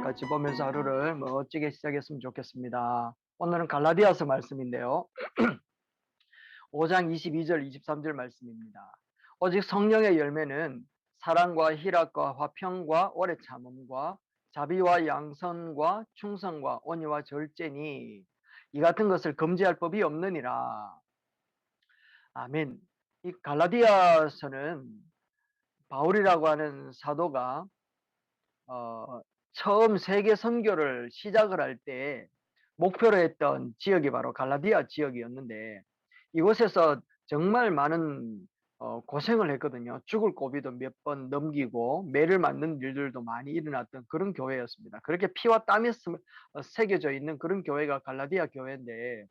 같이 보면서 하루를 멋지게 시작했으면 좋겠습니다. 오늘은 갈라디아서 말씀인데요. 5장 22절 23절 말씀입니다. 오직 성령의 열매는 사랑과 희락과 화평과 오래 참음과 자비와 양선과 충성과 온유와 절제니 이 같은 것을 금지할 법이 없느니라. 아멘. 이 갈라디아서는 바울이라고 하는 사도가 처음 세계 선교를 시작을 할 때 목표로 했던 지역이 바로 갈라디아 지역이었는데, 이곳에서 정말 많은 고생을 했거든요. 죽을 고비도 몇 번 넘기고 매를 맞는 일들도 많이 일어났던 그런 교회였습니다. 그렇게 피와 땀이 새겨져 있는 그런 교회가 갈라디아 교회인데,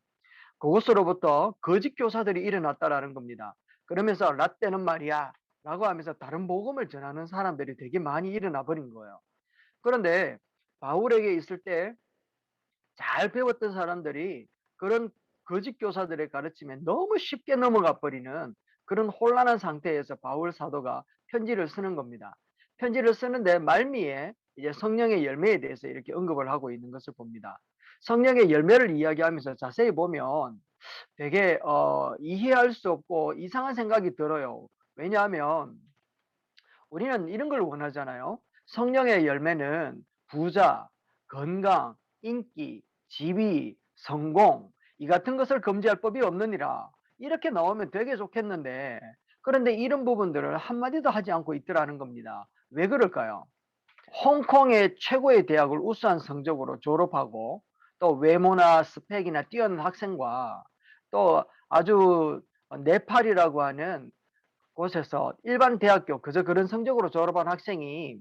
그곳으로부터 거짓 교사들이 일어났다라는 겁니다. 그러면서 라떼는 말이야 라고 하면서 다른 복음을 전하는 사람들이 되게 많이 일어나 버린 거예요. 그런데 바울에게 있을 때 잘 배웠던 사람들이 그런 거짓 교사들의 가르침에 너무 쉽게 넘어가 버리는 그런 혼란한 상태에서 바울 사도가 편지를 쓰는 겁니다. 편지를 쓰는데 말미에 이제 성령의 열매에 대해서 이렇게 언급을 하고 있는 것을 봅니다. 성령의 열매를 이야기하면서 자세히 보면 되게 이해할 수 없고 이상한 생각이 들어요. 왜냐하면 우리는 이런 걸 원하잖아요. 성령의 열매는 부자, 건강, 인기, 지위, 성공, 이 같은 것을 금지할 법이 없느니라. 이렇게 나오면 되게 좋겠는데, 그런데 이런 부분들을 한마디도 하지 않고 있더라는 겁니다. 왜 그럴까요? 홍콩의 최고의 대학을 우수한 성적으로 졸업하고 또 외모나 스펙이나 뛰어난 학생과 또 아주 네팔이라고 하는 곳에서 일반 대학교 그저 그런 성적으로 졸업한 학생이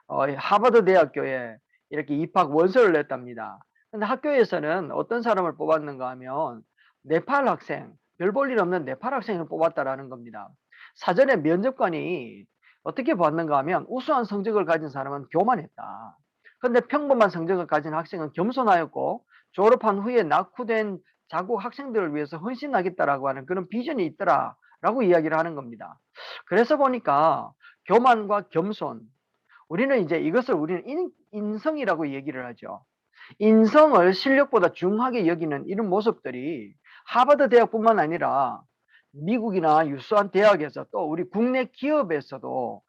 하버드 대학교에 이렇게 입학 원서를 냈답니다. 근데 학교에서는 어떤 사람을 뽑았는가 하면 네팔 학생, 별 볼 일 없는 네팔 학생을 뽑았다라는 겁니다. 사전에 면접관이 어떻게 봤는가 하면 우수한 성적을 가진 사람은 교만했다. 근데 평범한 성적을 가진 학생은 겸손하였고 졸업한 후에 낙후된 자국 학생들을 위해서 헌신하겠다라고 하는 그런 비전이 있더라 라고 이야기를 하는 겁니다. 그래서 보니까 교만과 겸손, 우리는 이제 이것을 우리는 인성이라고 얘기를 하죠. 인성을 실력보다 중하게 여기는 이런 모습들이 하버드 대학뿐만 아니라 미국이나 유수한 대학에서 또 우리 국내 기업에서도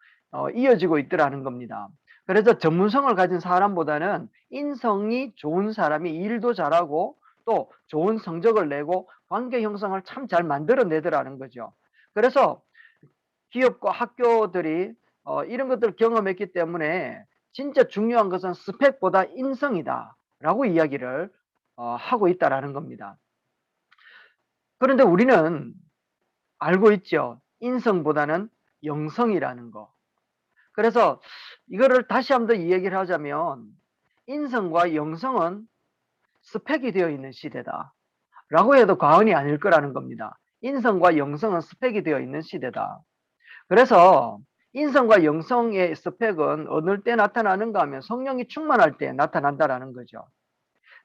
이어지고 있더라는 겁니다. 그래서 전문성을 가진 사람보다는 인성이 좋은 사람이 일도 잘하고 또 좋은 성적을 내고 관계 형성을 참 잘 만들어내더라는 거죠. 그래서 기업과 학교들이 이런 것들을 경험했기 때문에 진짜 중요한 것은 스펙보다 인성이다 라고 이야기를 하고 있다라는 겁니다. 그런데 우리는 알고 있죠. 인성보다는 영성이라는 거. 그래서 이거를 다시 한번 더 이야기를 하자면 인성과 영성은 스펙이 되어 있는 시대다 라고 해도 과언이 아닐 거라는 겁니다. 인성과 영성은 스펙이 되어 있는 시대다. 그래서 인성과 영성의 스펙은 어느 때 나타나는가 하면 성령이 충만할 때 나타난다라는 거죠.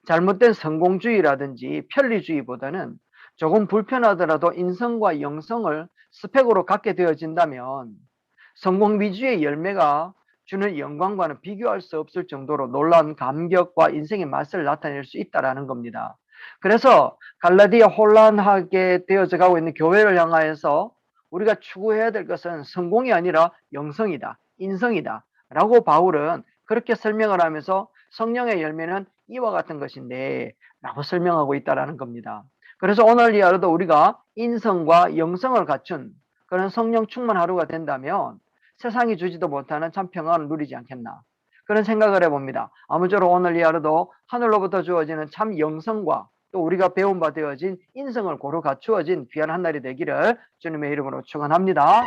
잘못된 성공주의라든지 편리주의보다는 조금 불편하더라도 인성과 영성을 스펙으로 갖게 되어진다면 성공 위주의 열매가 주는 영광과는 비교할 수 없을 정도로 놀라운 감격과 인생의 맛을 나타낼 수 있다라는 겁니다. 그래서 갈라디아 혼란하게 되어져 가고 있는 교회를 향하여서 우리가 추구해야 될 것은 성공이 아니라 영성이다, 인성이다 라고 바울은 그렇게 설명을 하면서 성령의 열매는 이와 같은 것인데 라고 설명하고 있다는 겁니다. 그래서 오늘 이 하루도 우리가 인성과 영성을 갖춘 그런 성령 충만 하루가 된다면 세상이 주지도 못하는 참 평안을 누리지 않겠나, 그런 생각을 해봅니다. 아무쪼록 오늘 이 하루도 하늘로부터 주어지는 참 영성과 또 우리가 배운 바 되어진 인성을 고루 갖추어진 귀한 한 날이 되기를 주님의 이름으로 축원합니다.